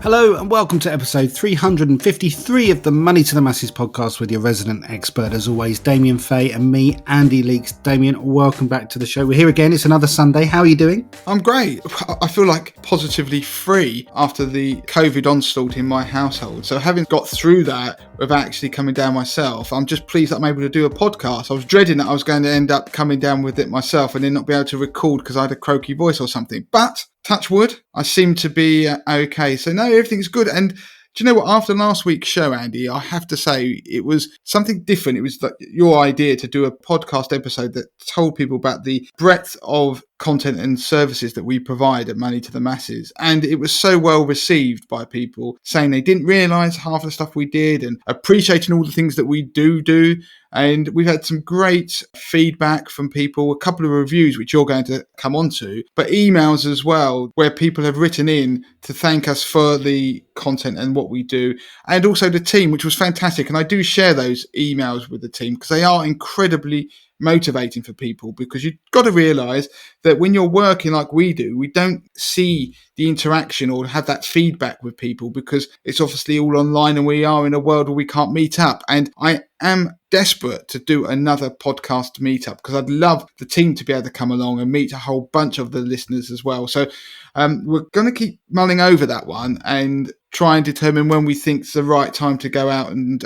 Hello and welcome to episode 353 of the Money to the Masses podcast with your resident expert, as always, Damien Fay and me, Andy Leaks. Damien, welcome back to the show. We're here again. It's another Sunday. How are you doing? I'm great. I feel like positively free after the COVID onslaught in my household. So having got through that without actually coming down myself, I'm just pleased that I'm able to do a podcast. I was dreading that I was going to end up coming down with it myself and then not be able to record because I had a croaky voice or something. But touch wood, I seem to be okay. So no, everything's good. And do you know what? After last week's show, Andy, I have to say it was something different. It was your idea to do a podcast episode that told people about the breadth of content and services that we provide at Money to the Masses. And it was so well received by people saying they didn't realise half the stuff we did and appreciating all the things that we do. And we've had some great feedback from people, a couple of reviews, which you're going to come on to, but emails as well, where people have written in to thank us for the content and what we do, and also the team, which was fantastic. And I do share those emails with the team because they are incredibly motivating for people, because you've got to realise that when you're working like we do, we don't see the interaction or have that feedback with people because it's obviously all online and we are in a world where we can't meet up. And I am desperate to do another podcast meetup because I'd love the team to be able to come along and meet a whole bunch of the listeners as well. So we're going to keep mulling over that one and try and determine when we think it's the right time to go out and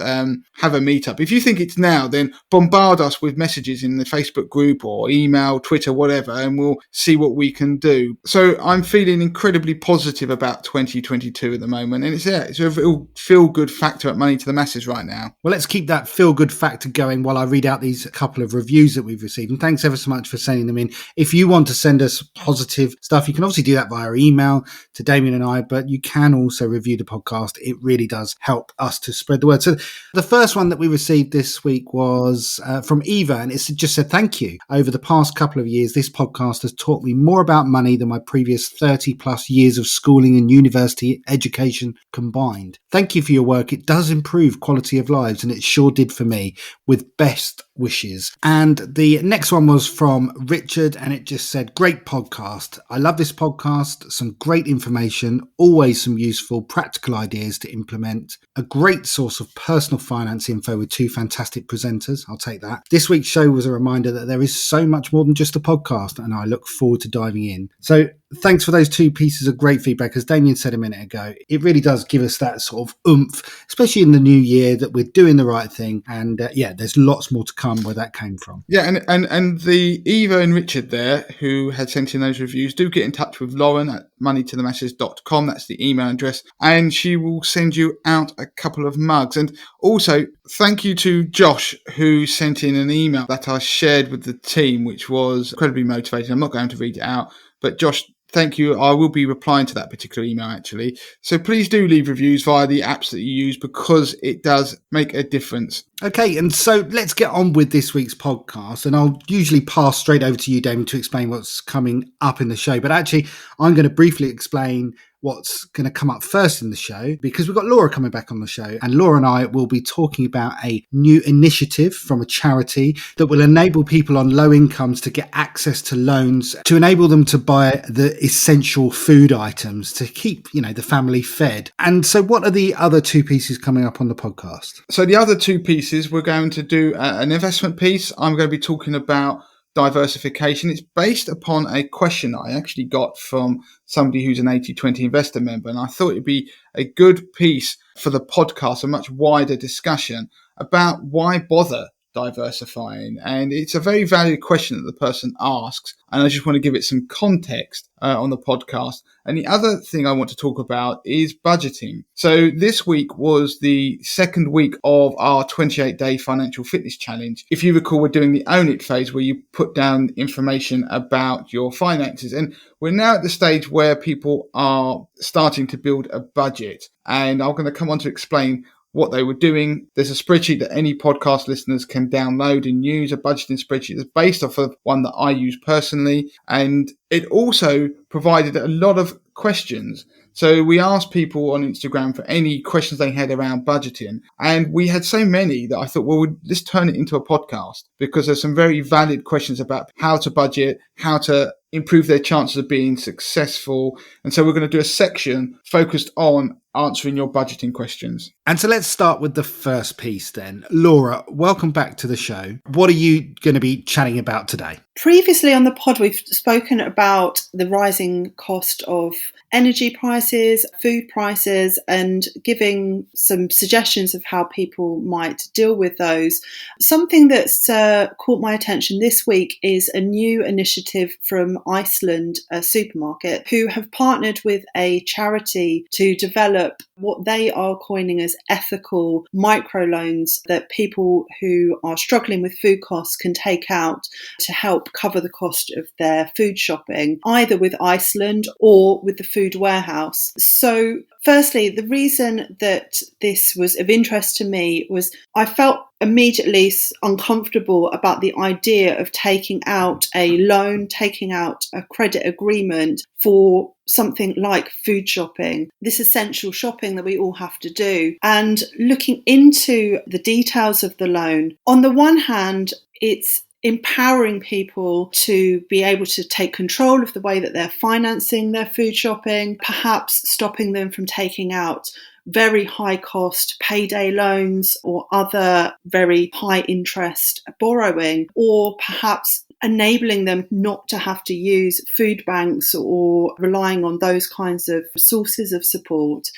have a meetup. If you think it's now, then bombard us with messages in the Facebook group or email, Twitter, whatever, and we'll see what we can do. So I'm feeling incredibly positive about 2022 at the moment. And it's a real feel-good factor at Money to the Masses right now. Well, let's keep that feel-good factor going while I read out these couple of reviews that we've received. And thanks ever so much for sending them in. If you want to send us positive stuff, you can obviously do that via email to Damien and I, but you can also review the podcast. It really does help us to spread the word. So the first one that we received this week was from Eva, and it just said, thank you. Over the past couple of years, this podcast has taught me more about money than my previous 30 plus years of schooling and university education combined. Thank you for your work. It does improve quality of lives, and it sure did for me. With best wishes. And the next one was from Richard, and it just said, great podcast. I love this podcast. Some great information, always some useful practical ideas to implement. A great source of personal finance info with two fantastic presenters. I'll take that. This week's show was a reminder that there is so much more than just a podcast, and I look forward to diving in. So thanks for those two pieces of great feedback. As Damien said a minute ago, it really does give us that sort of oomph, especially in the new year, that we're doing the right thing. And there's lots more to come where that came from. Yeah, and the Eva and Richard there who had sent in those reviews, do get in touch with Lauren at moneytothemasses.com. That's the email address. And she will send you out a couple of mugs. And also, thank you to Josh, who sent in an email that I shared with the team, which was incredibly motivating. I'm not going to read it out, but Josh, thank you. I will be replying to that particular email, actually. So please do leave reviews via the apps that you use, because it does make a difference. Okay, and so let's get on with this week's podcast. And I'll usually pass straight over to you, Damien, to explain what's coming up in the show. But actually, I'm going to briefly explain what's going to come up first in the show, because we've got Laura coming back on the show, and Laura and I will be talking about a new initiative from a charity that will enable people on low incomes to get access to loans to enable them to buy the essential food items to keep, the family fed. And so what are the other two pieces coming up on the podcast? So the other two pieces, we're going to do an investment piece. I'm going to be talking about diversification. It's based upon a question I actually got from somebody who's an 80/20 investor member, and I thought it'd be a good piece for the podcast, a much wider discussion about why bother diversifying. And it's a very valid question that the person asks, and I just want to give it some context on the podcast. And the other thing I want to talk about is budgeting. So this week was the second week of our 28-day financial fitness challenge. If you recall, we're doing the Own It phase, where you put down information about your finances. And we're now at the stage where people are starting to build a budget. And I'm going to come on to explain what they were doing. There's a spreadsheet that any podcast listeners can download and use, a budgeting spreadsheet that's based off of one that I use personally. And it also provided a lot of questions. So we asked people on Instagram for any questions they had around budgeting. And we had so many that I thought, well, let's turn it into a podcast, because there's some very valid questions about how to budget, how to improve their chances of being successful. And so we're going to do a section focused on answering your budgeting questions. And so let's start with the first piece then. Laura, welcome back to the show. What are you going to be chatting about today? Previously on the pod, we've spoken about the rising cost of energy prices, food prices, and giving some suggestions of how people might deal with those. Something that's caught my attention this week is a new initiative from Iceland, a supermarket, who have partnered with a charity to develop what they are coining as ethical microloans that people who are struggling with food costs can take out to help cover the cost of their food shopping, either with Iceland or with the food warehouse. So firstly, the reason that this was of interest to me was I felt immediately uncomfortable about the idea of taking out a loan, taking out a credit agreement for something like food shopping, this essential shopping that we all have to do. And looking into the details of the loan, on the one hand, it's empowering people to be able to take control of the way that they're financing their food shopping, perhaps stopping them from taking out very high cost payday loans or other very high interest borrowing, or perhaps enabling them not to have to use food banks or relying on those kinds of sources of support.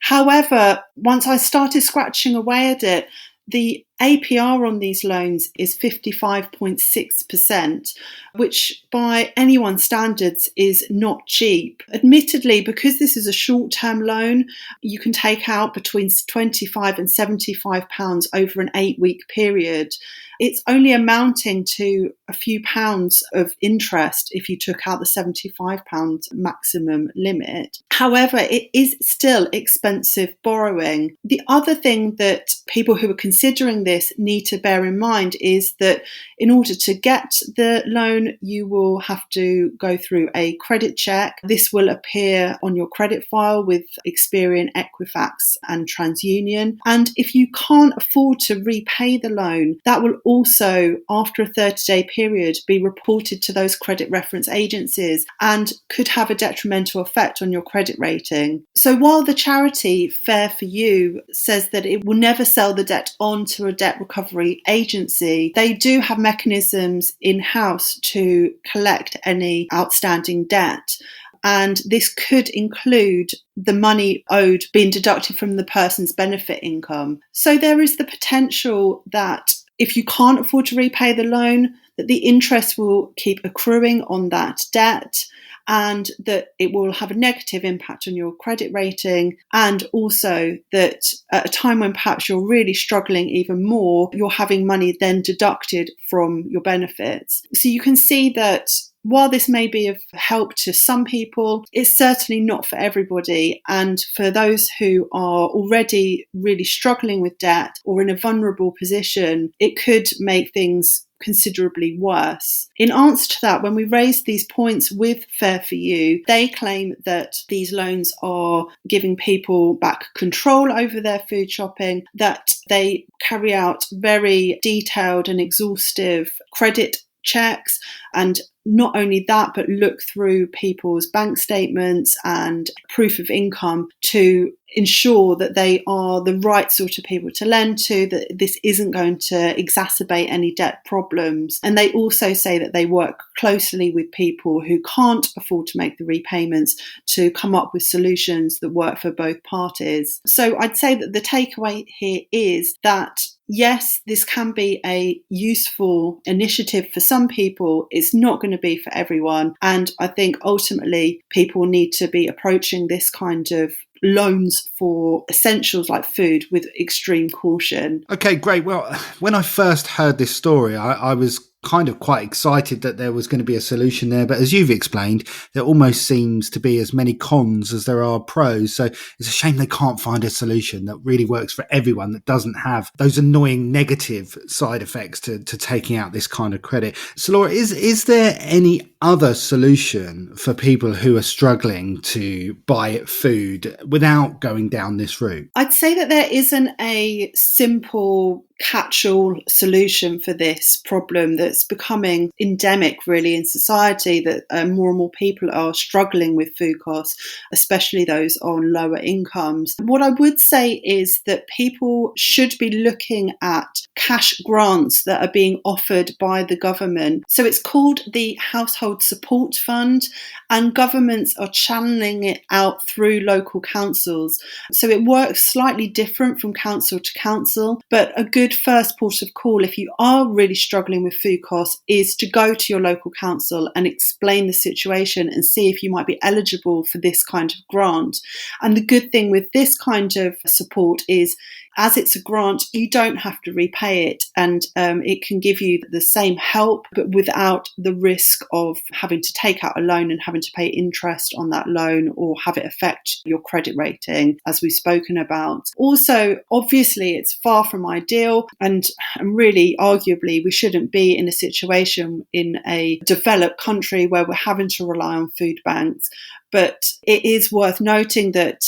However, once I started scratching away at it, the APR on these loans is 55.6%, which by anyone's standards is not cheap. Admittedly, because this is a short-term loan, you can take out between £25 and £75 over an 8-week period. It's only amounting to a few pounds of interest if you took out the £75 maximum limit. However, it is still expensive borrowing. The other thing that people who are considering this need to bear in mind is that in order to get the loan, you will have to go through a credit check. This will appear on your credit file with Experian, Equifax and TransUnion. And if you can't afford to repay the loan, that will also, after a 30-day period, be reported to those credit reference agencies and could have a detrimental effect on your credit rating. So while the charity Fair For You says that it will never sell the debt on to a debt recovery agency, they do have mechanisms in-house to collect any outstanding debt. And this could include the money owed being deducted from the person's benefit income. So there is the potential that if you can't afford to repay the loan, that the interest will keep accruing on that debt, and that it will have a negative impact on your credit rating, and also that at a time when perhaps you're really struggling even more, you're having money then deducted from your benefits. So you can see that while this may be of help to some people, it's certainly not for everybody. And for those who are already really struggling with debt or in a vulnerable position, it could make things considerably worse. In answer to that, when we raised these points with Fair For You, they claim that these loans are giving people back control over their food shopping, that they carry out very detailed and exhaustive credit checks, and not only that, but look through people's bank statements and proof of income to ensure that they are the right sort of people to lend to, that this isn't going to exacerbate any debt problems. And they also say that they work closely with people who can't afford to make the repayments to come up with solutions that work for both parties. So I'd say that the takeaway here is that yes, this can be a useful initiative for some people. It's not going to be for everyone. And I think ultimately people need to be approaching this kind of loans for essentials like food with extreme caution. Okay, great. Well, when I first heard this story, I was kind of quite excited that there was going to be a solution there. But as you've explained, there almost seems to be as many cons as there are pros. So it's a shame they can't find a solution that really works for everyone, that doesn't have those annoying negative side effects to taking out this kind of credit. So Laura, is there any other solution for people who are struggling to buy food without going down this route? I'd say that there isn't a simple catch-all solution for this problem that's becoming endemic really in society, that more and more people are struggling with food costs, especially those on lower incomes. What I would say is that people should be looking at cash grants that are being offered by the government. So it's called the Household Support Fund, and governments are channeling it out through local councils. So it works slightly different from council to council, but a good first port of call if you are really struggling with food costs is to go to your local council and explain the situation and see if you might be eligible for this kind of grant. And the good thing with this kind of support is, as it's a grant, you don't have to repay it, and it can give you the same help, but without the risk of having to take out a loan and having to pay interest on that loan or have it affect your credit rating, as we've spoken about. Also, obviously, it's far from ideal, and really, arguably, we shouldn't be in a situation in a developed country where we're having to rely on food banks. But it is worth noting that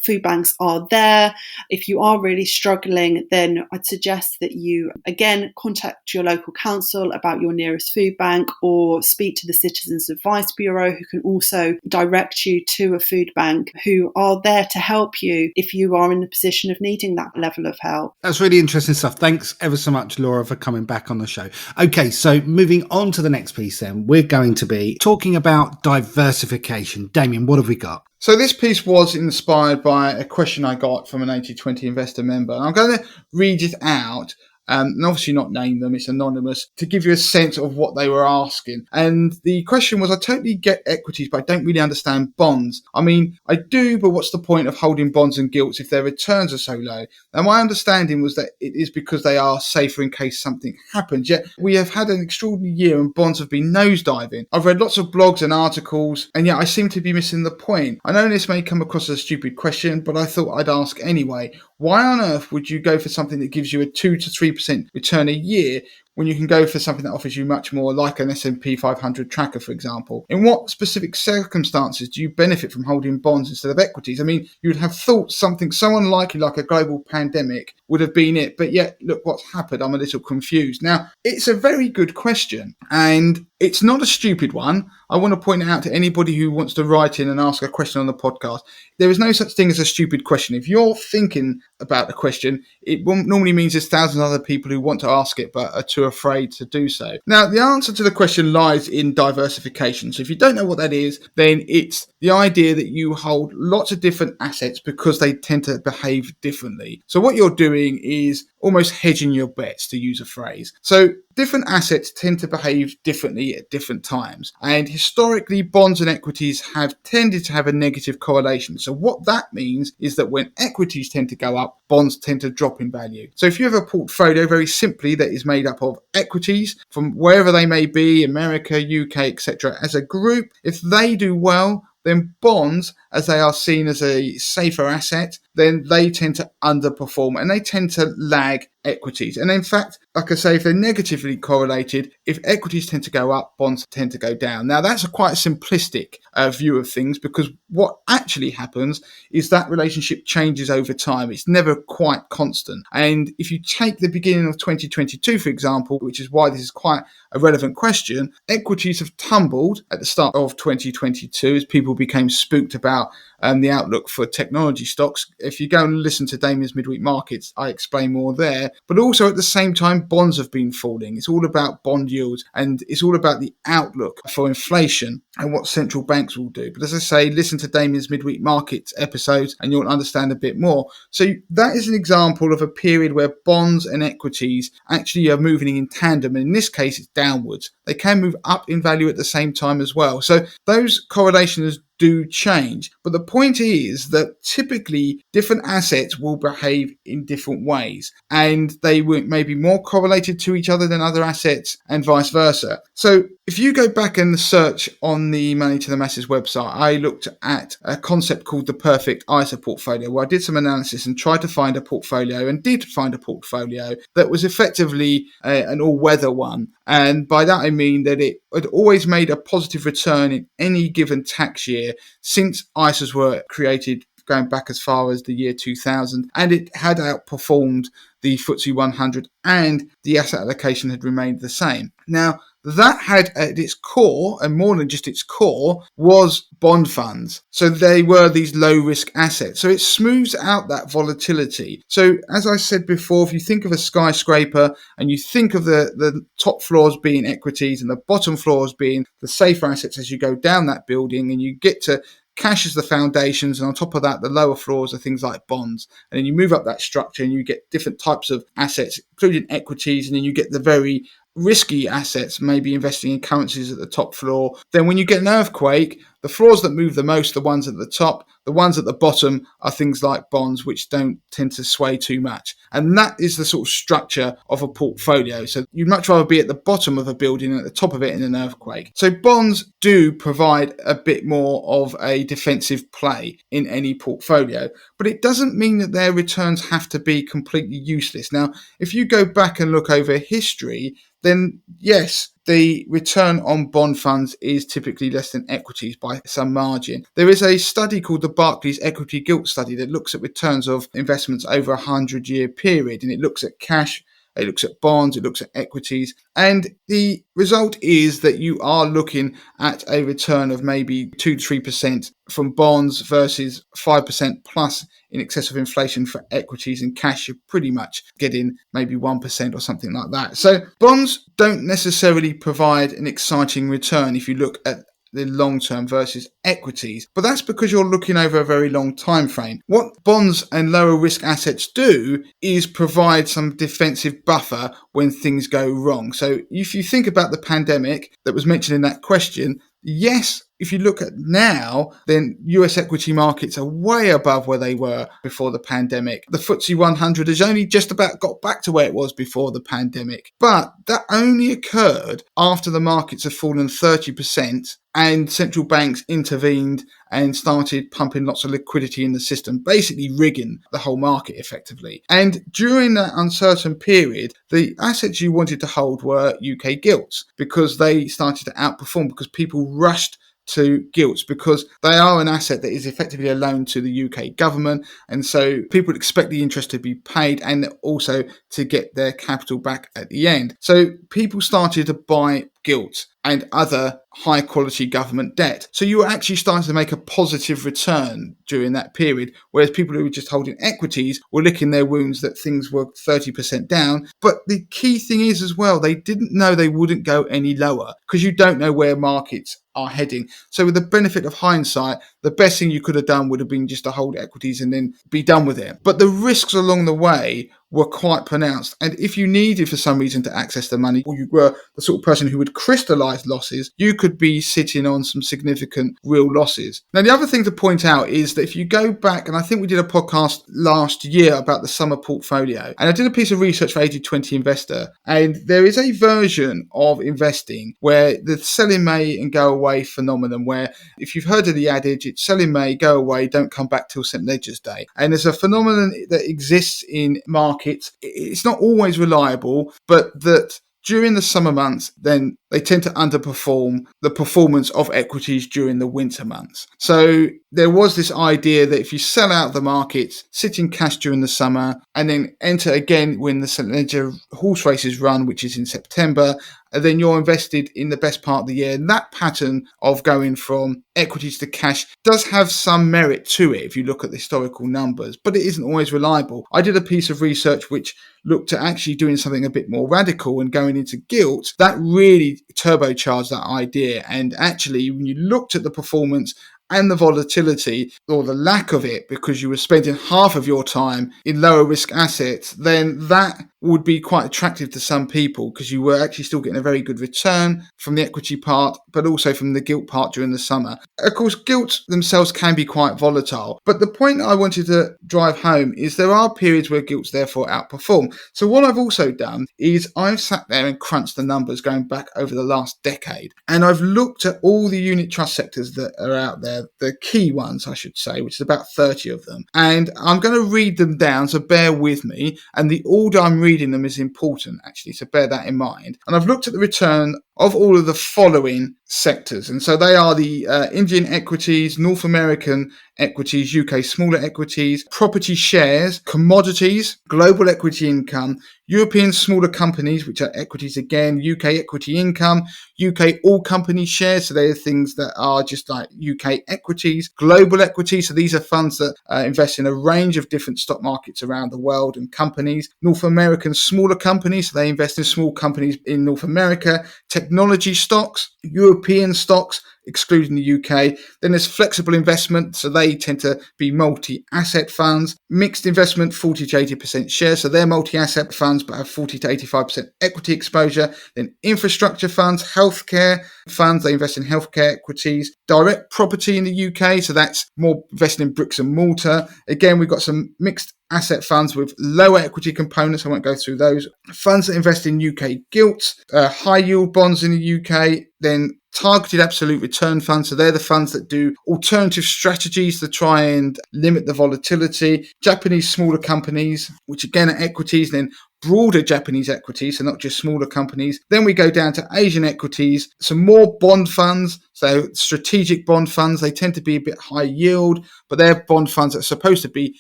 food banks are there. If you are really struggling, then I'd suggest that you, again, contact your local council about your nearest food bank, or speak to the Citizens Advice Bureau, who can also direct you to a food bank, who are there to help you if you are in the position of needing that level of help. That's really interesting stuff. Thanks ever so much, Laura, for coming back on the show. Okay, so moving on to the next piece then, we're going to be talking about diversification. Damien, what have we got? So this piece was inspired by a question I got from an 80/20 investor member. I'm going to read it out. And obviously not name them, it's anonymous, to give you a sense of what they were asking. And the question was, I totally get equities, but I don't really understand bonds. I mean, I do, but what's the point of holding bonds and gilts if their returns are so low? Now, my understanding was that it is because they are safer in case something happens. Yet we have had an extraordinary year and bonds have been nosediving. I've read lots of blogs and articles, and yet I seem to be missing the point. I know this may come across as a stupid question, but I thought I'd ask anyway. Why on earth would you go for something that gives you a 2 to 3% return a year when you can go for something that offers you much more, like an S&P 500 tracker, for example? In what specific circumstances do you benefit from holding bonds instead of equities? I mean, you would have thought something so unlikely like a global pandemic would have been it, but yet look what's happened. I'm a little confused. Now, it's a very good question, and it's not a stupid one. I want to point it out to anybody who wants to write in and ask a question on the podcast. There is no such thing as a stupid question. If you're thinking about a question, it normally means there's thousands of other people who want to ask it but are too afraid to do so. Now, the answer to the question lies in diversification. So if you don't know what that is, then it's the idea that you hold lots of different assets because they tend to behave differently. So what you're doing is almost hedging your bets, to use a phrase. So different assets tend to behave differently at different times. And historically, bonds and equities have tended to have a negative correlation. So what that means is that when equities tend to go up, bonds tend to drop in value. So if you have a portfolio, very simply, that is made up of equities from wherever they may be, America, UK, etc., as a group, if they do well, then bonds, as they are seen as a safer asset, then they tend to underperform and they tend to lag equities. And in fact, like I say, if they're negatively correlated, if equities tend to go up, bonds tend to go down. Now, that's a quite simplistic view of things, because what actually happens is that relationship changes over time. It's never quite constant. And if you take the beginning of 2022, for example, which is why this is quite a relevant question, equities have tumbled at the start of 2022 as people became spooked about the outlook for technology stocks. If you go and listen to Damien's Midweek Markets, I explain more there. But also at the same time, bonds have been falling. It's all about bond yields, and it's all about the outlook for inflation and what central banks will do. But as I say, listen to Damien's Midweek Markets episodes and you'll understand a bit more. So that is an example of a period where bonds and equities actually are moving in tandem. And in this case, it's downwards. They can move up in value at the same time as well. So those correlations do change. But the point is that typically different assets will behave in different ways, and they may be more correlated to each other than other assets and vice versa. So if you go back and search on the Money to the Masses website, I looked at a concept called the perfect ISA portfolio, where I did some analysis and tried to find a portfolio, and did find a portfolio that was effectively an all-weather one. And by that I mean that it had always made a positive return in any given tax year since ISAs were created, going back as far as the year 2000, and it had outperformed the FTSE 100, and the asset allocation had remained the same. Now, that had at its core, and more than just its core, was bond funds. So they were these low risk assets. So it smooths out that volatility. So as I said before, if you think of a skyscraper and you think of the top floors being equities and the bottom floors being the safer assets as you go down that building, and you get to cash as the foundations, and on top of that, the lower floors are things like bonds. And then you move up that structure and you get different types of assets, including equities, and then you get the very risky assets, maybe investing in currencies at the top floor. Then when you get an earthquake, the floors that move the most are the ones at the top. The ones at the bottom are things like bonds, which don't tend to sway too much. And that is the sort of structure of a portfolio. So you'd much rather be at the bottom of a building than at the top of it in an earthquake. So bonds do provide a bit more of a defensive play in any portfolio, but it doesn't mean that their returns have to be completely useless. Now, if you go back and look over history, then yes, the return on bond funds is typically less than equities by some margin. There is a study called the Barclays Equity Gilt Study that looks at returns of investments over a 100-year period, and it looks at cash, it looks at bonds, it looks at equities, and the result is that you are looking at a return of maybe 2 to 3% from bonds versus 5% plus in excess of inflation for equities, and cash you're pretty much getting maybe 1% or something like that. So bonds don't necessarily provide an exciting return if you look at the long term versus equities, but that's because you're looking over a very long time frame. What bonds and lower risk assets do is provide some defensive buffer when things go wrong. So if you think about the pandemic that was mentioned in that question, yes, if you look at now, then US equity markets are way above where they were before the pandemic. The FTSE 100 has only just about got back to where it was before the pandemic. But that only occurred after the markets had fallen 30% and central banks intervened and started pumping lots of liquidity in the system, basically rigging the whole market effectively. And during that uncertain period, the assets you wanted to hold were UK gilts, because they started to outperform, because people rushed to gilts because they are an asset that is effectively a loan to the UK government, and so people expect the interest to be paid and also to get their capital back at the end. So people started to buy gilts and other high quality government debt. So you were actually starting to make a positive return during that period, whereas people who were just holding equities were licking their wounds that things were 30% down. But the key thing is as well, they didn't know they wouldn't go any lower, because you don't know where markets are heading. So with the benefit of hindsight, the best thing you could have done would have been just to hold equities and then be done with it. But the risks along the way were quite pronounced. And if you needed for some reason to access the money, or you were the sort of person who would crystallize losses, you could be sitting on some significant real losses. Now, the other thing to point out is that if you go back, and I think we did a podcast last year about the summer portfolio, and I did a piece of research for 80/20 Investor, and there is a version of investing where the sell in May and go away phenomenon, where if you've heard of the adage, it's sell in May, go away, don't come back till St. Leger's Day. And there's a phenomenon that exists in markets. It's not always reliable, but that during the summer months, then they tend to underperform the performance of equities during the winter months. So there was this idea that if you sell out the markets, sit in cash during the summer, and then enter again when the St. Leger horse races run, which is in September, and then you're invested in the best part of the year. And that pattern of going from equities to cash does have some merit to it if you look at the historical numbers, but it isn't always reliable. I did a piece of research which looked at actually doing something a bit more radical and going into gilts. That really turbocharged that idea. And actually, when you looked at the performance and the volatility or the lack of it because you were spending half of your time in lower risk assets, then that would be quite attractive to some people because you were actually still getting a very good return from the equity part, but also from the gilt part during the summer. Of course, gilts themselves can be quite volatile, but the point I wanted to drive home is there are periods where gilts therefore outperform. So what I've also done is I've sat there and crunched the numbers going back over the last decade, and I've looked at all the unit trust sectors that are out there, the key ones I should say, which is about 30 of them, and I'm going to read them down, so bear with me, and the order I'm reading them is important actually, so bear that in mind. And I've looked at the return of all of the following sectors, and so they are the Indian equities, North American equities, UK smaller equities, property shares, commodities, global equity income, European smaller companies, which are equities again, UK equity income, UK all company shares, so they are things that are just like UK equities, global equities, so these are funds that invest in a range of different stock markets around the world and companies, North American smaller companies, so they invest in small companies in North America, technology stocks, European stocks, excluding the UK. Then there's flexible investment, so they tend to be multi-asset funds. Mixed investment, 40 to 80% shares, so they're multi-asset funds but have 40 to 85% equity exposure. Then infrastructure funds, healthcare funds, they invest in healthcare equities. Direct property in the UK, so that's more invested in bricks and mortar. Again, we've got some mixed asset funds with lower equity components. I won't go through those. Funds that invest in UK gilts, high yield bonds in the UK, then targeted absolute return funds. So they're the funds that do alternative strategies to try and limit the volatility. Japanese smaller companies, which again are equities, then broader Japanese equities, so not just smaller companies. Then we go down to Asian equities, some more bond funds, so strategic bond funds. They tend to be a bit high yield, but they're bond funds that are supposed to be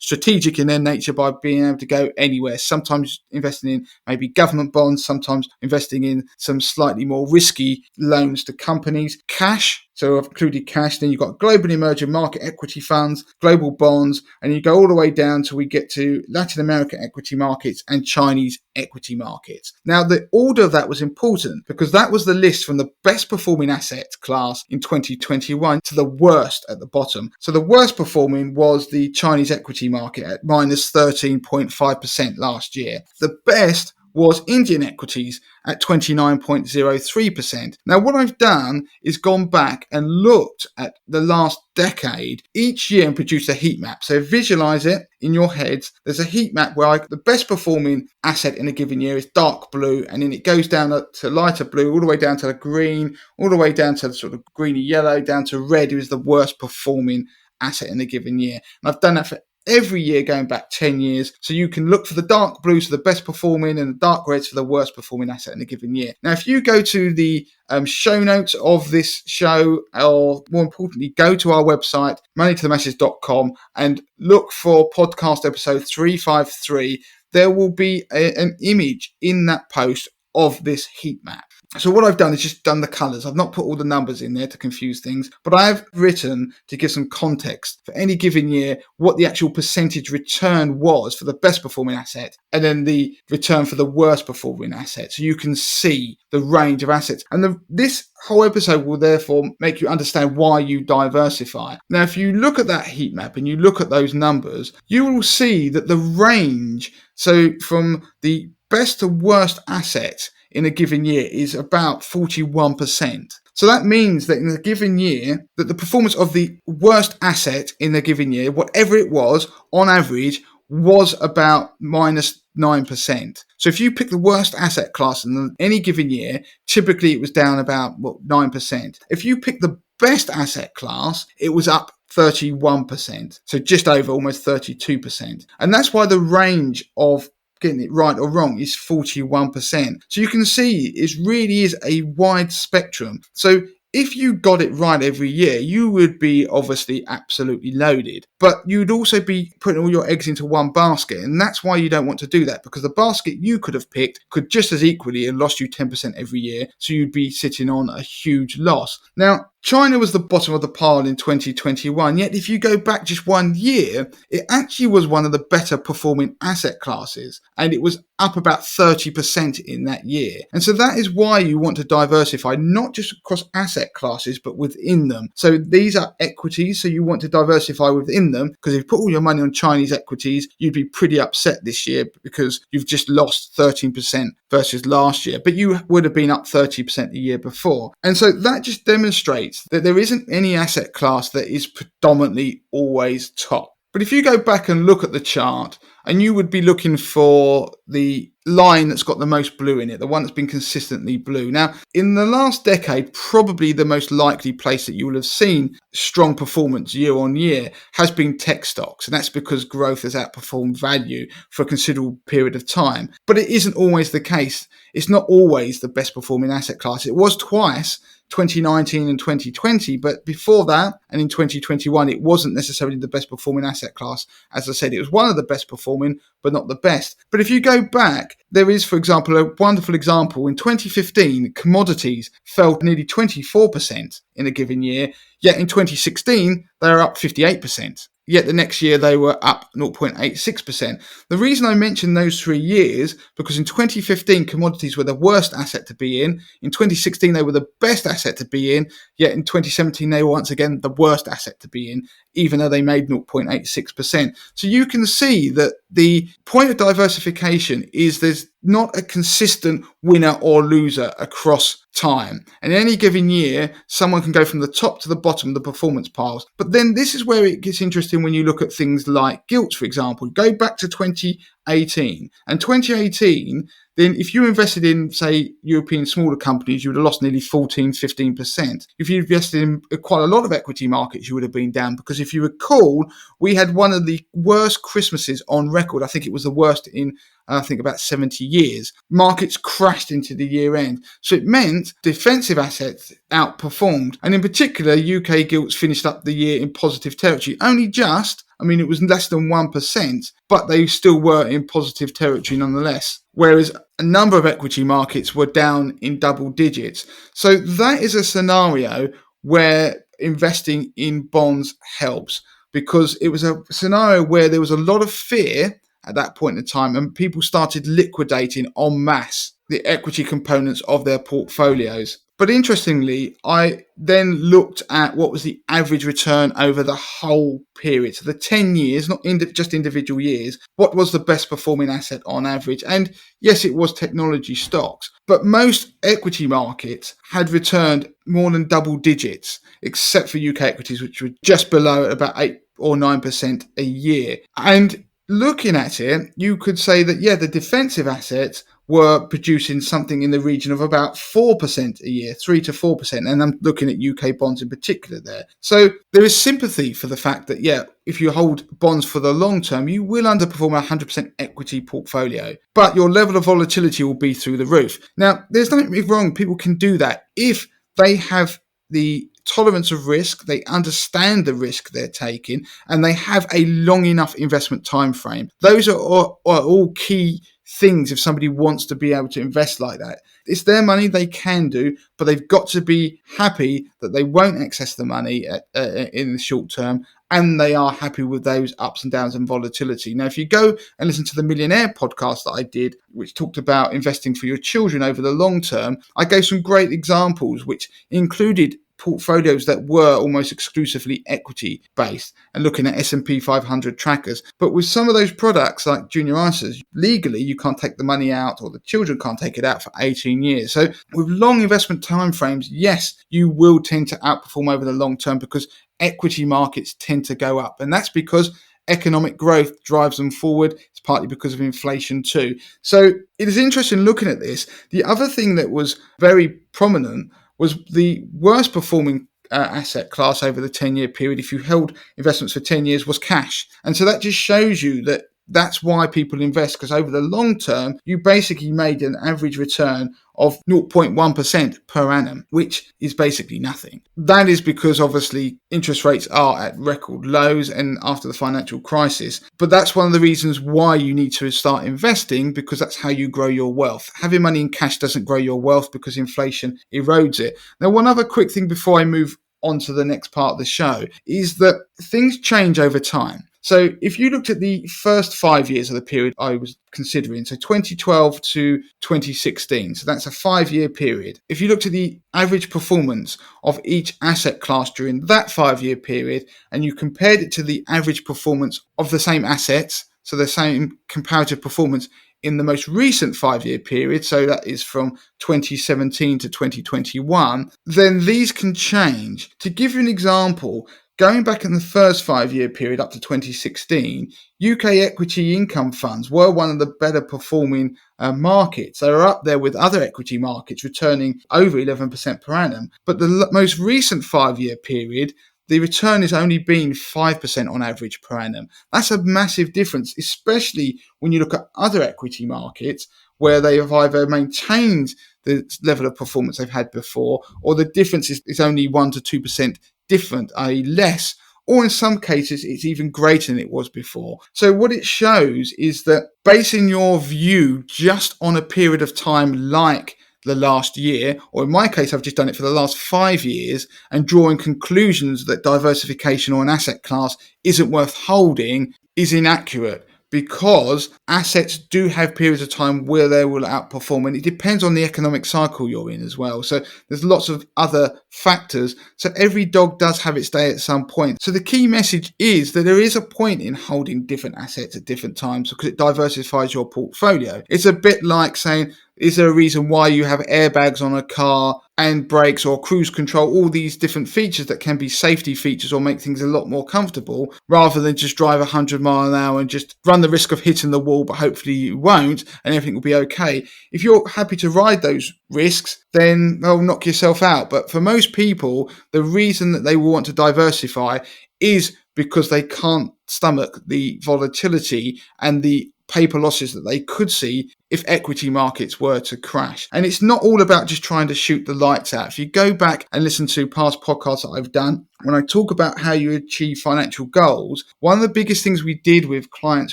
strategic in their nature by being able to go anywhere, sometimes investing in maybe government bonds, sometimes investing in some slightly more risky loans to companies. Cash, so I've included cash. Then you've got global emerging market equity funds, global bonds, and you go all the way down till we get to Latin American equity markets and Chinese equity markets. Now, the order of that was important because that was the list from the best performing asset class in 2021 to the worst at the bottom. So the worst performing was the Chinese equity market at minus 13.5% last year. The best was Indian equities at 29.03%. Now, what I've done is gone back and looked at the last decade each year and produced a heat map. So visualize it in your heads. There's a heat map where the best performing asset in a given year is dark blue, and then it goes down to lighter blue, all the way down to the green, all the way down to the sort of greeny yellow, down to red, who is the worst performing asset in a given year. And I've done that for every year going back 10 years. So you can look for the dark blues for the best performing and the dark reds for the worst performing asset in a given year. Now, if you go to the show notes of this show, or more importantly, go to our website, moneytothemasses.com, and look for podcast episode 353, there will be an image in that post of this heat map. So what I've done is just done the colours. I've not put all the numbers in there to confuse things, but I have written to give some context for any given year what the actual percentage return was for the best performing asset and then the return for the worst performing asset. So you can see the range of assets. And this whole episode will therefore make you understand why you diversify. Now, if you look at that heat map and you look at those numbers, you will see that the range, so from the best to worst asset in a given year, is about 41%. So that means that in a given year, that the performance of the worst asset in a given year, whatever it was, on average, was about minus 9%. So if you pick the worst asset class in any given year, typically it was down about 9%. If you pick the best asset class, it was up 31%. So just over almost 32%. And that's why the range of getting it right or wrong is 41%. So you can see it really is a wide spectrum. So if you got it right every year, you would be obviously absolutely loaded, but you'd also be putting all your eggs into one basket. And that's why you don't want to do that, because the basket you could have picked could just as equally have lost you 10% every year. So you'd be sitting on a huge loss. Now, China was the bottom of the pile in 2021, yet if you go back just 1 year, it actually was one of the better performing asset classes, and it was up about 30% in that year. And so that is why you want to diversify, not just across asset classes, but within them. So these are equities, so you want to diversify within them, because if you put all your money on Chinese equities, you'd be pretty upset this year because you've just lost 13% versus last year, but you would have been up 30% the year before. And so that just demonstrates that there isn't any asset class that is predominantly always top. But if you go back and look at the chart, and you would be looking for the line that's got the most blue in it, the one that's been consistently blue. Now, in the last decade, probably the most likely place that you will have seen strong performance year on year has been tech stocks. And that's because growth has outperformed value for a considerable period of time. But it isn't always the case. It's not always the best performing asset class. It was twice, 2019 and 2020, but before that and in 2021 it wasn't necessarily the best performing asset class. As I said, it was one of the best performing but not the best. But if you go back, there is, for example, a wonderful example. In 2015, commodities fell nearly 24% in a given year, yet in 2016 they were up 58%. Yet the next year they were up 0.86%. The reason I mention those 3 years, because in 2015 commodities were the worst asset to be in 2016 they were the best asset to be in, yet in 2017 they were once again the worst asset to be in, even though they made 0.86%. So you can see that the point of diversification is there's not a consistent winner or loser across time. And in any given year, someone can go from the top to the bottom of the performance piles. But then this is where it gets interesting when you look at things like gilts, for example. Go back to 2018. And 2018, then if you invested in, say, European smaller companies, you would have lost nearly 15%. If you invested in quite a lot of equity markets, you would have been down, because if you recall, we had one of the worst Christmases on record. I think it was the worst in about 70 years. Markets crashed into the year end. So it meant defensive assets outperformed. And in particular, UK gilts finished up the year in positive territory. Only just, it was less than 1%, but they still were in positive territory nonetheless. Whereas a number of equity markets were down in double digits. So that is a scenario where investing in bonds helps, because it was a scenario where there was a lot of fear at that point in time, and people started liquidating en masse the equity components of their portfolios. But interestingly, I then looked at what was the average return over the whole period. So the 10 years, not just individual years, what was the best performing asset on average? And yes, it was technology stocks, but most equity markets had returned more than double digits, except for UK equities, which were just below at about 8 or 9% a year. And looking at it, you could say that, the defensive assets were producing something in the region of about 4% a year, 3 to 4%. And I'm looking at UK bonds in particular there. So there is sympathy for the fact that, if you hold bonds for the long term, you will underperform a 100% equity portfolio, but your level of volatility will be through the roof. Now, there's nothing wrong. People can do that if they have the tolerance of risk, they understand the risk they're taking, and they have a long enough investment time frame. Those are all key things if somebody wants to be able to invest like that. It's their money, they can do, but they've got to be happy that they won't access the money in the short term, and they are happy with those ups and downs and volatility. Now, if you go and listen to the Millionaire podcast that I did, which talked about investing for your children over the long term, I gave some great examples, which included portfolios that were almost exclusively equity based and looking at S&P 500 trackers. But with some of those products like junior ISAs, legally you can't take the money out, or the children can't take it out for 18 years. So with long investment timeframes, yes, you will tend to outperform over the long term, because equity markets tend to go up. And that's because economic growth drives them forward. It's partly because of inflation too. So it is interesting looking at this. The other thing that was very prominent was the worst performing asset class over the 10-year period, if you held investments for 10 years, was cash. And so that just shows you that that's why people invest, because over the long term, you basically made an average return of 0.1% per annum, which is basically nothing. That is because obviously interest rates are at record lows and after the financial crisis. But that's one of the reasons why you need to start investing, because that's how you grow your wealth. Having money in cash doesn't grow your wealth because inflation erodes it. Now, one other quick thing before I move on to the next part of the show, is that things change over time. So if you looked at the first 5 years of the period I was considering, so 2012 to 2016, so that's a 5-year period. If you looked at the average performance of each asset class during that 5-year period, and you compared it to the average performance of the same assets, so the same comparative performance in the most recent 5-year period, so that is from 2017 to 2021, then these can change. To give you an example, going back in the first 5-year period up to 2016, UK equity income funds were one of the better performing markets. They were up there with other equity markets, returning over 11% per annum. But the most recent 5-year period, the return has only been 5% on average per annum. That's a massive difference, especially when you look at other equity markets where they have either maintained the level of performance they've had before, or the difference is only 1 to 2% different, i.e. less, or in some cases it's even greater than it was before. So what it shows is that basing your view just on a period of time like the last year, or in my case I've just done it for the last 5 years, and drawing conclusions that diversification or an asset class isn't worth holding is inaccurate, because assets do have periods of time where they will outperform, and it depends on the economic cycle you're in as well. So there's lots of other factors. So every dog does have its day at some point. So the key message is that there is a point in holding different assets at different times because it diversifies your portfolio. It's a bit like saying, is there a reason why you have airbags on a car and brakes or cruise control, all these different features that can be safety features or make things a lot more comfortable, rather than just drive 100 miles an hour and just run the risk of hitting the wall, but hopefully you won't and everything will be okay. If you're happy to ride those risks, then knock yourself out. But for most people, the reason that they will want to diversify is because they can't stomach the volatility and the paper losses that they could see if equity markets were to crash. And it's not all about just trying to shoot the lights out. If you go back and listen to past podcasts that I've done, when I talk about how you achieve financial goals, one of the biggest things we did with clients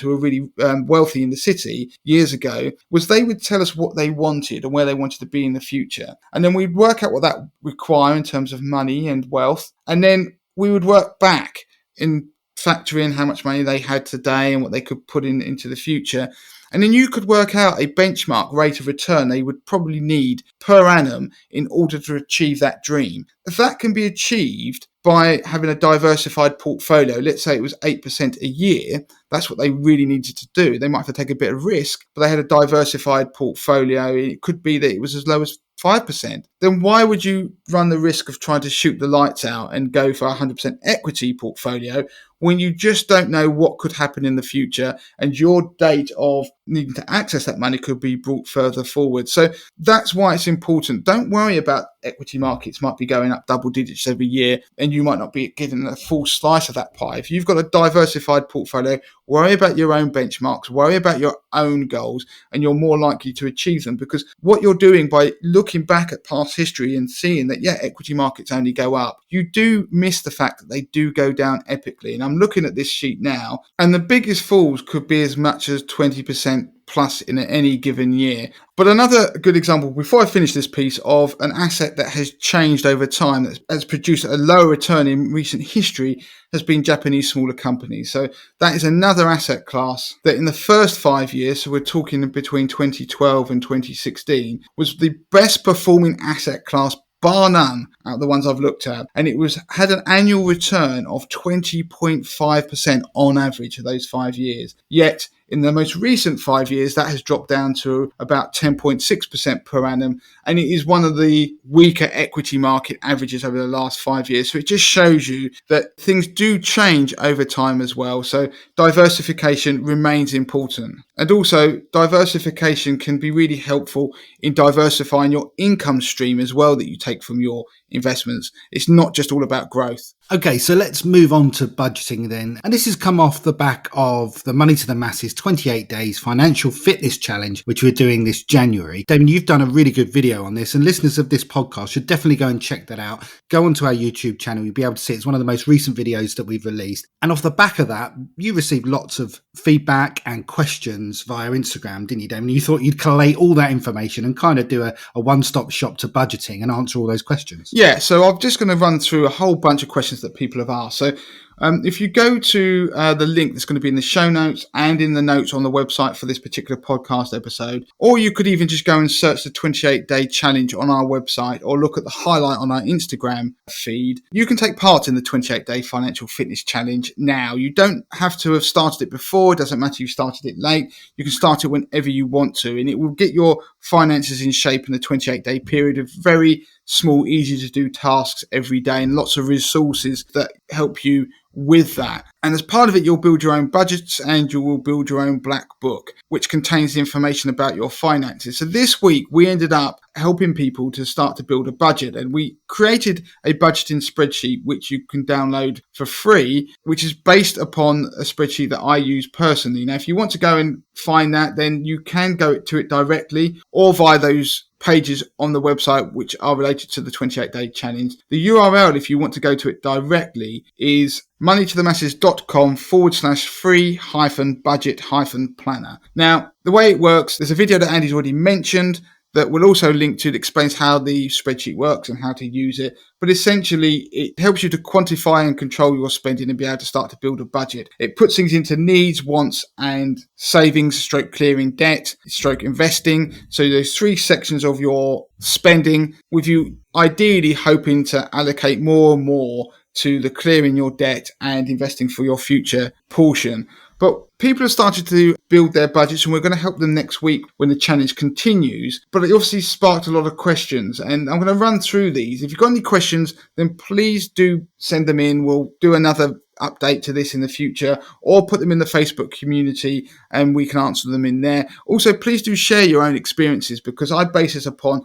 who were really wealthy in the city years ago was they would tell us what they wanted and where they wanted to be in the future. And then we'd work out what that required in terms of money and wealth. And then we would work back and factor in how much money they had today and what they could put into the future. And then you could work out a benchmark rate of return they would probably need per annum in order to achieve that dream. If that can be achieved by having a diversified portfolio, let's say it was 8% a year, that's what they really needed to do. They might have to take a bit of risk, but they had a diversified portfolio. It could be that it was as low as 5%. Then why would you run the risk of trying to shoot the lights out and go for a 100% equity portfolio when you just don't know what could happen in the future and your date of needing to access that money could be brought further forward? So that's why it's important. Don't worry about equity markets might be going up double digits every year and you might not be getting a full slice of that pie. If you've got a diversified portfolio, worry about your own benchmarks, worry about your own goals, and you're more likely to achieve them, because what you're doing by looking back at past history and seeing that, equity markets only go up, you do miss the fact that they do go down epically. And I'm looking at this sheet now, and the biggest falls could be as much as 20% plus in any given year. But another good example, before I finish this piece, of an asset that has changed over time, that has produced a lower return in recent history, has been Japanese smaller companies. So that is another asset class that in the first 5 years, so we're talking between 2012 and 2016, was the best performing asset class bar none out of the ones I've looked at. And it had an annual return of 20.5% on average of those 5 years. Yet in the most recent 5 years, that has dropped down to about 10.6% per annum. And it is one of the weaker equity market averages over the last 5 years. So it just shows you that things do change over time as well. So diversification remains important. And also, diversification can be really helpful in diversifying your income stream as well that you take from your investments. It's not just all about growth. Okay, so let's move on to budgeting then. And this has come off the back of the Money to the Masses 28 Days Financial Fitness Challenge, which we're doing this January. Damien, you've done a really good video on this, and listeners of this podcast should definitely go and check that out. Go onto our YouTube channel. You'll be able to see it's one of the most recent videos that we've released. And off the back of that, you received lots of feedback and questions via Instagram, didn't you, Damien? You thought you'd collate all that information and kind of do a one-stop shop to budgeting and answer all those questions. Yeah, so I'm just going to run through a whole bunch of questions that people have asked. So if you go to the link that's going to be in the show notes and in the notes on the website for this particular podcast episode, or you could even just go and search the 28-day challenge on our website or look at the highlight on our Instagram feed, you can take part in the 28-day financial fitness challenge now. You don't have to have started it before. It doesn't matter if you started it late. You can start it whenever you want to, and it will get your finances in shape in the 28-day period of very small, easy to do tasks every day and lots of resources that help you with that. And as part of it, you'll build your own budgets and you will build your own black book, which contains the information about your finances. So this week, we ended up helping people to start to build a budget, and we created a budgeting spreadsheet, which you can download for free, which is based upon a spreadsheet that I use personally. Now, if you want to go and find that, then you can go to it directly or via those pages on the website which are related to the 28-day challenge. The URL, if you want to go to it directly, is moneytothemasses.com/free-budget-planner. Now, the way it works, there's a video that Andy's already mentioned that will also link to that explains how the spreadsheet works and how to use it. But essentially, it helps you to quantify and control your spending and be able to start to build a budget. It puts things into needs, wants, and savings, stroke clearing debt, stroke investing. So there's 3 sections of your spending, with you ideally hoping to allocate more and more to the clearing your debt and investing for your future portion. But people have started to build their budgets, and we're going to help them next week when the challenge continues. But it obviously sparked a lot of questions, and I'm going to run through these. If you've got any questions, then please do send them in. We'll do another update to this in the future, or put them in the Facebook community and we can answer them in there. Also, please do share your own experiences, because I base this upon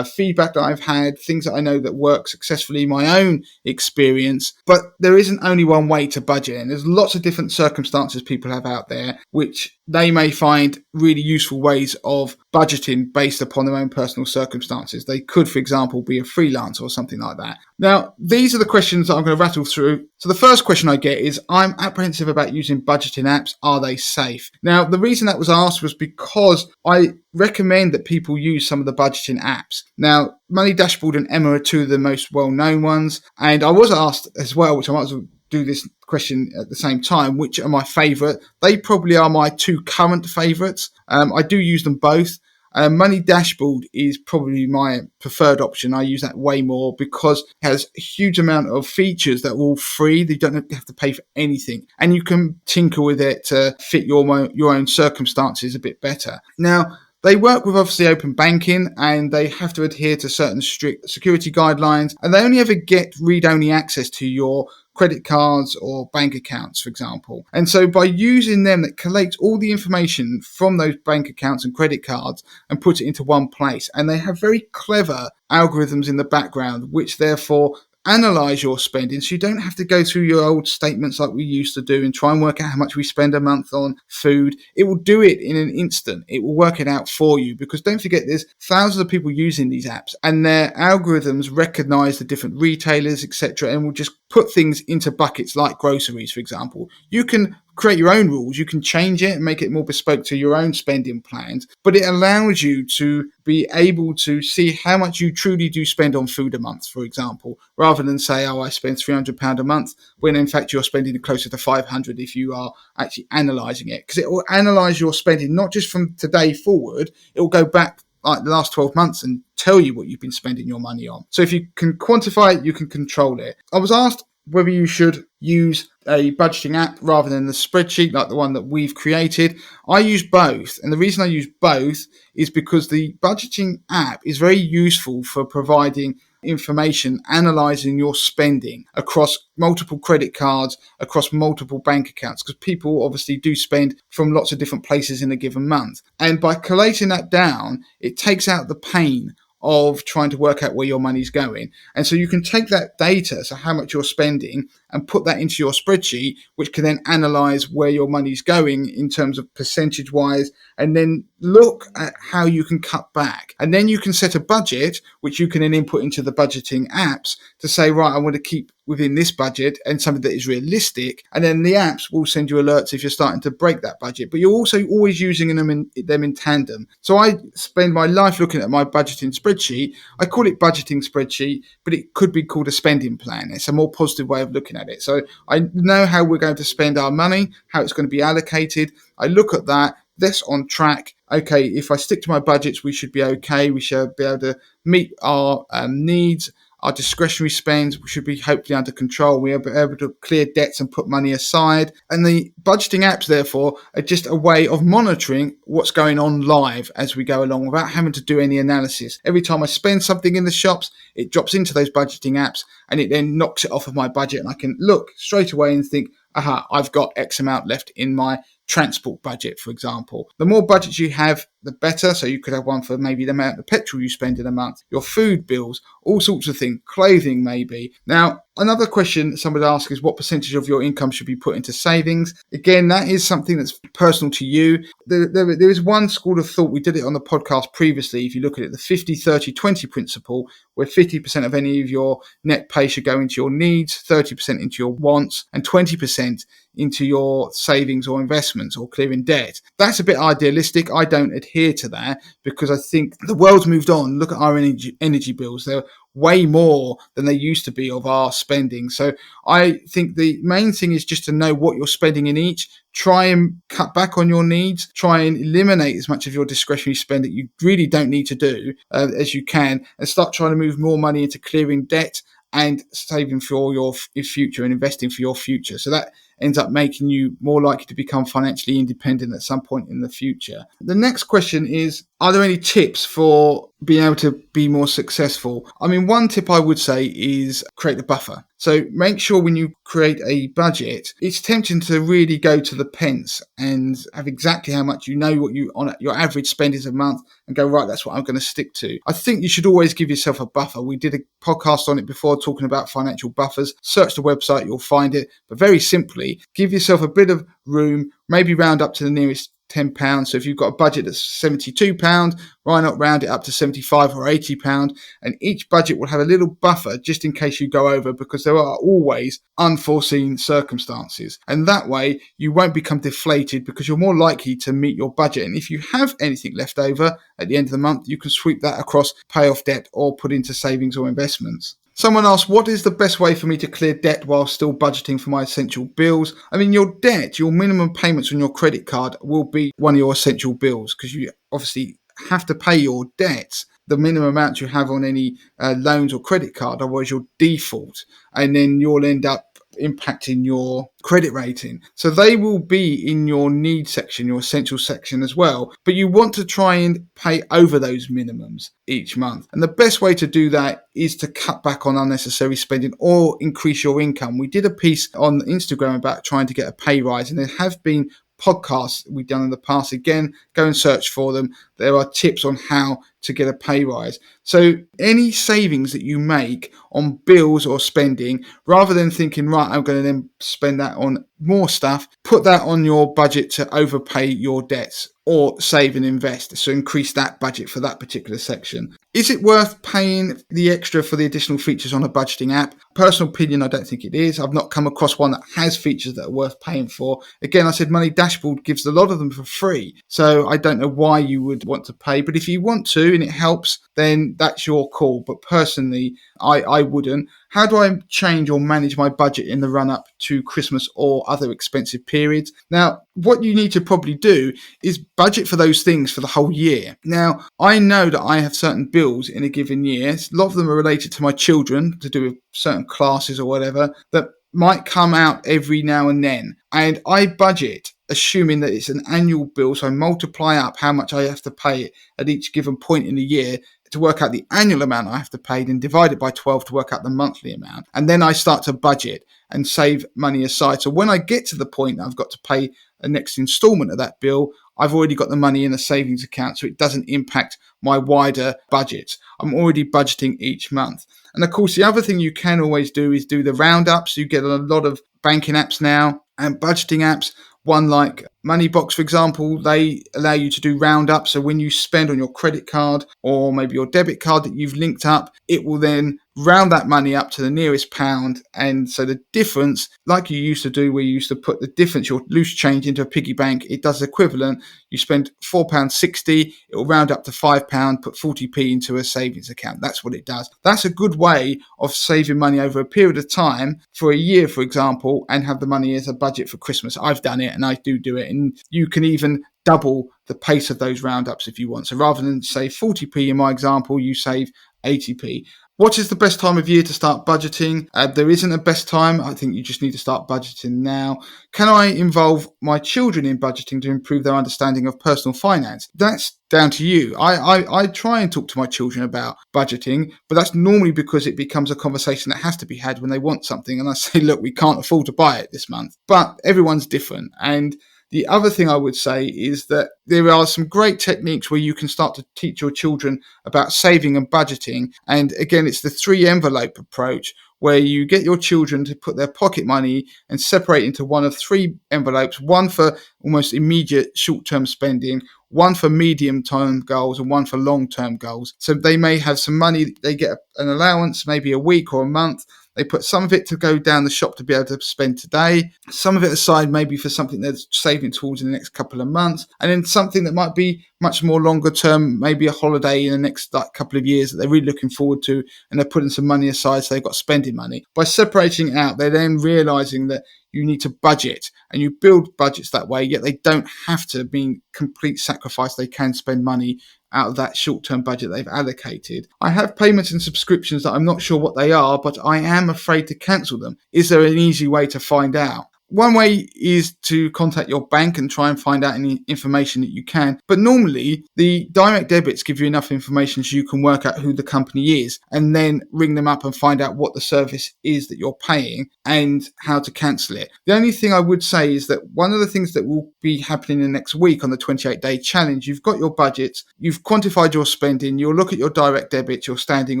feedback that I've had, things that I know that work successfully in my own experience. But there isn't only one way to budget, and there's lots of different circumstances people have out there which they may find really useful ways of budgeting based upon their own personal circumstances. They could, for example, be a freelancer or something like that. Now, these are the questions that I'm going to rattle through. So the first question I get is, I'm apprehensive about using budgeting apps. Are they safe? Now, the reason that was asked was because I recommend that people use some of the budgeting apps. Now, Money Dashboard and Emma are 2 of the most well-known ones. And I was asked as well, which I might as well do this question at the same time, which are my favourite. They probably are my 2 current favourites. I do use them both. Money Dashboard is probably my preferred option. I use that way more because it has a huge amount of features that are all free. You don't have to pay for anything, and you can tinker with it to fit your own circumstances a bit better. Now, they work with obviously open banking, and they have to adhere to certain strict security guidelines, and they only ever get read-only access to your credit cards or bank accounts, for example. And so by using them, that collect all the information from those bank accounts and credit cards and put it into one place. And they have very clever algorithms in the background, which therefore analyze your spending, so you don't have to go through your old statements like we used to do and try and work out how much we spend a month on food. It will do it in an instant. It will work it out for you, because don't forget, there's thousands of people using these apps, and their algorithms recognize the different retailers, etc., and will just put things into buckets like groceries, for example. You can create your own rules. You can change it and make it more bespoke to your own spending plans, but it allows you to be able to see how much you truly do spend on food a month, for example, rather than say, I spend £300 a month, when in fact you're spending closer to 500 if you are actually analysing it, because it will analyse your spending not just from today forward, it will go back like the last 12 months and tell you what you've been spending your money on. So if you can quantify it, you can control it. I was asked whether you should use a budgeting app rather than the spreadsheet like the one that we've created. I use both, and the reason I use both is because the budgeting app is very useful for providing information, analysing your spending across multiple credit cards, across multiple bank accounts, because people obviously do spend from lots of different places in a given month. And by collating that down, it takes out the pain of trying to work out where your money's going. And so you can take that data, so how much you're spending, and put that into your spreadsheet, which can then analyze where your money's going in terms of percentage wise, and then look at how you can cut back. And then you can set a budget, which you can then input into the budgeting apps to say, right, I want to keep within this budget and something that is realistic. And then the apps will send you alerts if you're starting to break that budget, but you're also always using them in tandem. So I spend my life looking at my budgeting spreadsheet. I call it budgeting spreadsheet, but it could be called a spending plan. It's a more positive way of looking at it. So I know how we're going to spend our money, how it's going to be allocated. I look at that. That's on track. Okay, if I stick to my budgets, we should be okay. We should be able to meet our needs. Our discretionary spends should be hopefully under control. We are able to clear debts and put money aside. And the budgeting apps, therefore, are just a way of monitoring what's going on live as we go along without having to do any analysis. Every time I spend something in the shops, it drops into those budgeting apps and it then knocks it off of my budget. And I can look straight away and think, aha, I've got X amount left in my transport budget, for example. The more budgets you have, the better. So you could have one for maybe the amount of petrol you spend in a month, your food bills, all sorts of things, clothing maybe. Now, another question somebody asks is what percentage of your income should be put into savings? Again, that is something that's personal to you. There is one school of thought, we did it on the podcast previously, if you look at it, the 50-30-20 principle, where 50% of any of your net pay should go into your needs, 30% into your wants, and 20% into your savings or investments or clearing debt. That's a bit idealistic. I don't adhere to that because I think the world's moved on. Look at our energy bills. They're way more than they used to be of our spending. So I think the main thing is just to know what you're spending in each. Try and cut back on your needs. Try and eliminate as much of your discretionary spend that you really don't need to do as you can, and start trying to move more money into clearing debt and saving for your future and investing for your future. So that ends up making you more likely to become financially independent at some point in the future. The next question is, are there any tips for being able to be more successful? I mean, one tip I would say is create a buffer. So make sure when you create a budget, it's tempting to really go to the pence and have exactly how much you know what your average spend is a month and go, right, that's what I'm going to stick to. I think you should always give yourself a buffer. We did a podcast on it before talking about financial buffers. Search the website, you'll find it. But very simply, give yourself a bit of room, maybe round up to the nearest £10. So if you've got a budget that's £72, why not round it up to £75 or £80? And each budget will have a little buffer just in case you go over, because there are always unforeseen circumstances. And that way you won't become deflated because you're more likely to meet your budget. And if you have anything left over at the end of the month, you can sweep that across, pay off debt or put into savings or investments. Someone asked, what is the best way for me to clear debt while still budgeting for my essential bills? I mean, your debt, your minimum payments on your credit card will be one of your essential bills because you obviously have to pay your debts, the minimum amount you have on any loans or credit card, otherwise you'll default and then you'll end up impacting your credit rating. So they will be in your need section, your essential section as well. But you want to try and pay over those minimums each month. And the best way to do that is to cut back on unnecessary spending or increase your income. We did a piece on Instagram about trying to get a pay rise, and there have been podcasts we've done in the past. Again, go and search for them. There are tips on how to get a pay rise. So any savings that you make on bills or spending, rather than thinking, right, I'm going to then spend that on more stuff, put that on your budget to overpay your debts or save and invest. So increase that budget for that particular section. Is it worth paying the extra for the additional features on a budgeting app? Personal opinion, I don't think it is. I've not come across one that has features that are worth paying for. Again, I said Money Dashboard gives a lot of them for free. So I don't know why you would want to pay. But if you want to and it helps, then that's your call. But personally, I wouldn't. How do I change or manage my budget in the run-up to Christmas or other expensive periods? Now, what you need to probably do is budget for those things for the whole year. Now, I know that I have certain bills in a given year. A lot of them are related to my children, to do with certain classes or whatever, that might come out every now and then. And I budget assuming that it's an annual bill, so I multiply up how much I have to pay at each given point in the year to work out the annual amount I have to pay, then divide it by 12 to work out the monthly amount. And then I start to budget and save money aside. So when I get to the point that I've got to pay a next installment of that bill, I've already got the money in a savings account, so it doesn't impact my wider budget. I'm already budgeting each month. And of course, the other thing you can always do is do the roundups. You get a lot of banking apps now and budgeting apps. One like Moneybox, for example, they allow you to do roundups. So when you spend on your credit card or maybe your debit card that you've linked up, it will then round that money up to the nearest pound. And so the difference, like you used to do, where you used to put the difference, your loose change, into a piggy bank, it does the equivalent. You spend £4.60, it will round up to £5, put 40p into a savings account. That's what it does. That's a good way of saving money over a period of time for a year, for example, and have the money as a budget for Christmas. I've done it and I do it. And you can even double the pace of those roundups if you want. So rather than say 40p in my example, you save 80p. What is the best time of year to start budgeting? There isn't a best time. I think you just need to start budgeting now. Can I involve my children in budgeting to improve their understanding of personal finance? That's down to you. I try and talk to my children about budgeting, but that's normally because it becomes a conversation that has to be had when they want something. And I say, look, we can't afford to buy it this month. But everyone's different. And the other thing I would say is that there are some great techniques where you can start to teach your children about saving and budgeting. And again, it's the 3 envelope approach, where you get your children to put their pocket money and separate into one of 3 envelopes, one for almost immediate short-term spending, one for medium-term goals, and one for long-term goals. So they may have some money, they get an allowance, maybe a week or a month. They put some of it to go down the shop to be able to spend today, some of it aside maybe for something they're saving towards in the next couple of months, and then something that might be much more longer term, maybe a holiday in the next couple of years that they're really looking forward to, and they're putting some money aside so they've got spending money. By separating it out, they're then realising that you need to budget, and you build budgets that way, yet they don't have to be complete sacrifice. They can spend money out of that short-term budget they've allocated. I have payments and subscriptions that I'm not sure what they are, but I am afraid to cancel them. Is there an easy way to find out? One way is to contact your bank and try and find out any information that you can. But normally, the direct debits give you enough information so you can work out who the company is and then ring them up and find out what the service is that you're paying and how to cancel it. The only thing I would say is that one of the things that will be happening the next week on the 28-day challenge, you've got your budgets, you've quantified your spending, you'll look at your direct debits, your standing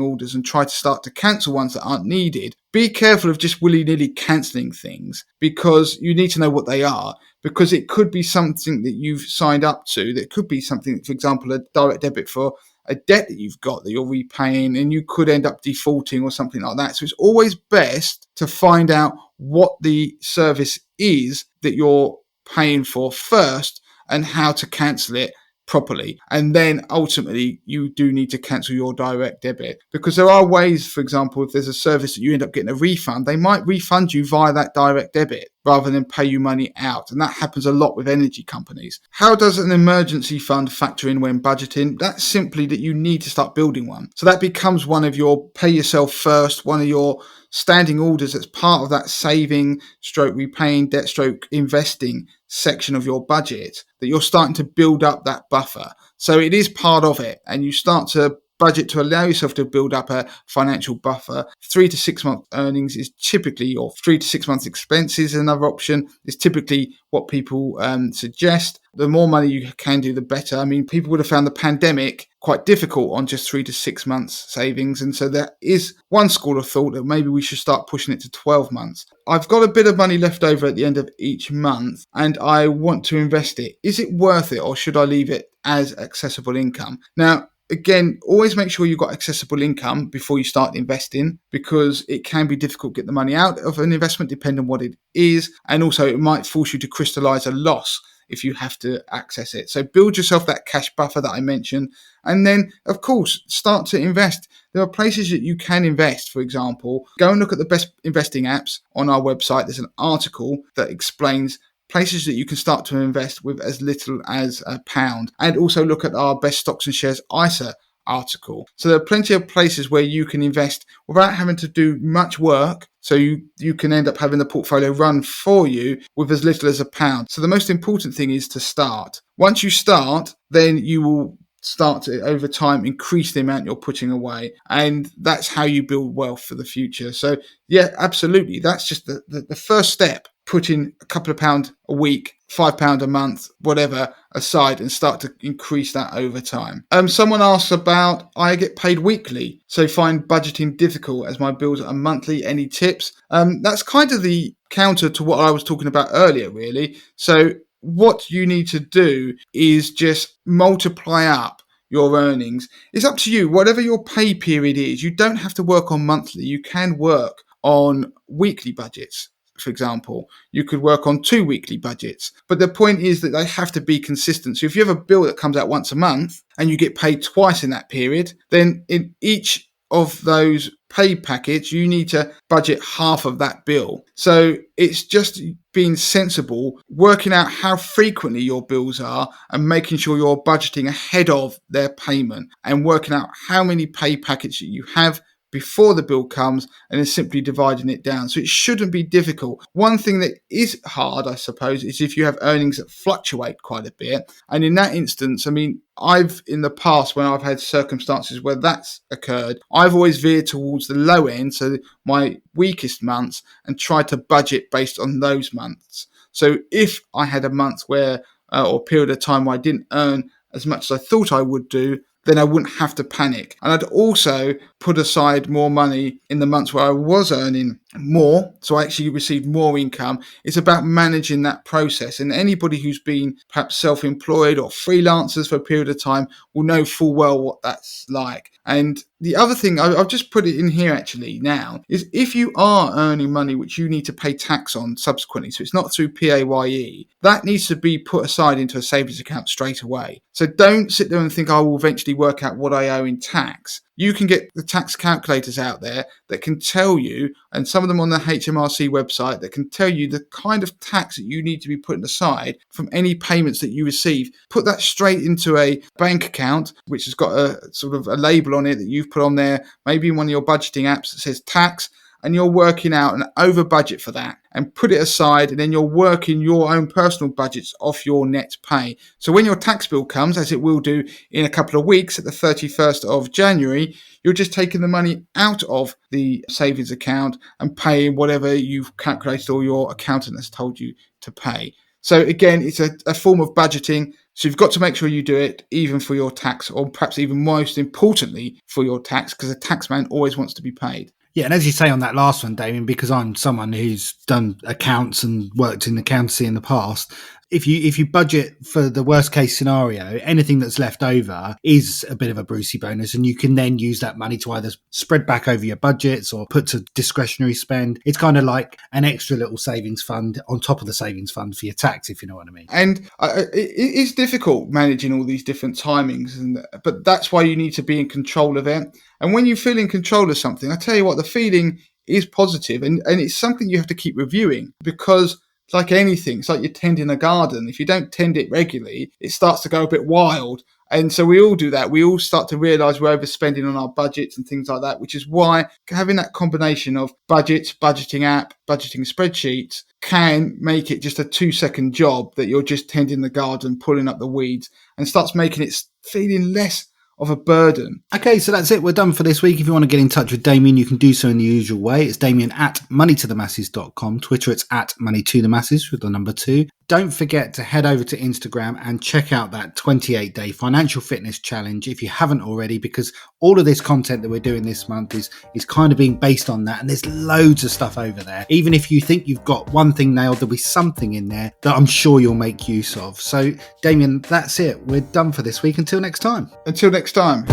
orders, and try to start to cancel ones that aren't needed. Be careful of just willy-nilly cancelling things, because you need to know what they are, because it could be something that you've signed up to. That could be something, for example, a direct debit for a debt that you've got that you're repaying, and you could end up defaulting or something like that. So it's always best to find out what the service is that you're paying for first and how to cancel it properly. And then ultimately you do need to cancel your direct debit, because there are ways, for example, if there's a service that you end up getting a refund, they might refund you via that direct debit rather than pay you money out. And that happens a lot with energy companies. How does an emergency fund factor in when budgeting? That's simply that you need to start building one. So that becomes one of your pay yourself first, one of your standing orders that's part of that saving stroke repaying debt stroke investing section of your budget, that you're starting to build up that buffer. So it is part of it, and you start to budget to allow yourself to build up a financial buffer. 3 to 6 month earnings is typically, or 3 to 6 months expenses, another option, is typically what people suggest. The more money you can do, the better. I mean, people would have found the pandemic quite difficult on just 3 to 6 months savings. And so there is one school of thought that maybe we should start pushing it to 12 months. I've got a bit of money left over at the end of each month and I want to invest it. Is it worth it, or should I leave it as accessible income? Now, again, always make sure you've got accessible income before you start investing, because it can be difficult to get the money out of an investment depending on what it is. And also it might force you to crystallize a loss if you have to access it. So build yourself that cash buffer that I mentioned. And then, of course, start to invest. There are places that you can invest. For example, go and look at the best investing apps on our website. There's an article that explains places that you can start to invest with as little as £1. And also look at our best stocks and shares ISA article. So there are plenty of places where you can invest without having to do much work. So you can end up having the portfolio run for you with as little as £1. So the most important thing is to start. Once you start, then you will start to, over time, increase the amount you're putting away. And that's how you build wealth for the future. So yeah, absolutely. That's just the first step putting a couple of pounds a week, £5 a month, whatever, aside and start to increase that over time. Someone asks about, I get paid weekly, so find budgeting difficult as my bills are monthly. Any tips? That's kind of the counter to what I was talking about earlier, really. So what you need to do is just multiply up your earnings. It's up to you. Whatever your pay period is, you don't have to work on monthly. You can work on weekly budgets. For example, you could work on 2 weekly budgets. But the point is that they have to be consistent. So if you have a bill that comes out once a month and you get paid twice in that period, then in each of those pay packets, you need to budget half of that bill. So it's just being sensible, working out how frequently your bills are and making sure you're budgeting ahead of their payment and working out how many pay packets you have before the bill comes and then simply dividing it down. So it shouldn't be difficult. One thing that is hard, I suppose, is if you have earnings that fluctuate quite a bit. And in that instance, I mean, I've in the past, when I've had circumstances where that's occurred, I've always veered towards the low end, so my weakest months, and tried to budget based on those months. So if I had a month where, or a period of time where I didn't earn as much as I thought I would do, then I wouldn't have to panic. And I'd also put aside more money in the months where I was earning more, so I actually received more income. It's about managing that process. And anybody who's been perhaps self-employed or freelancers for a period of time will know full well what that's like. And the other thing, I've just put it in here actually now, is if you are earning money which you need to pay tax on subsequently, so it's not through PAYE, that needs to be put aside into a savings account straight away. So don't sit there and think I will eventually work out what I owe in tax. You can get the tax calculators out there that can tell you, and some of them on the HMRC website, that can tell you the kind of tax that you need to be putting aside from any payments that you receive. Put that straight into a bank account, which has got a sort of a label on it that you've put on there, maybe in one of your budgeting apps that says tax, and you're working out an over budget for that and put it aside, and then you're working your own personal budgets off your net pay. So when your tax bill comes, as it will do in a couple of weeks at the 31st of January, you're just taking the money out of the savings account and paying whatever you've calculated or your accountant has told you to pay. So again, it's a form of budgeting. So you've got to make sure you do it even for your tax, or perhaps even most importantly for your tax, because a tax man always wants to be paid. Yeah, and as you say on that last one, Damien, because I'm someone who's done accounts and worked in accountancy in the past, if you budget for the worst case scenario, anything that's left over is a bit of a Brucey bonus, and you can then use that money to either spread back over your budgets or put to discretionary spend. It's kind of like an extra little savings fund on top of the savings fund for your tax, if you know what I mean. And it is difficult managing all these different timings, but that's why you need to be in control of it. And when you feel in control of something, I tell you what, the feeling is positive, and it's something you have to keep reviewing, because like anything, it's like you're tending a garden. If you don't tend it regularly, it starts to go a bit wild. And so we all do that. We all start to realise we're overspending on our budgets and things like that, which is why having that combination of budgets, budgeting app, budgeting spreadsheets can make it just a 2-second job that you're just tending the garden, pulling up the weeds, and starts making it feeling less of a burden. Okay, so that's it. We're done for this week. If you want to get in touch with Damien, you can do so in the usual way. It's Damien at moneytothemasses.com. Twitter, it's at moneytothemasses with the number 2. Don't forget to head over to Instagram and check out that 28-day financial fitness challenge if you haven't already, because all of this content that we're doing this month is kind of being based on that, and there's loads of stuff over there. Even if you think you've got one thing nailed, there'll be something in there that I'm sure you'll make use of. So, Damien, that's it. We're done for this week. Until next time. Until next time.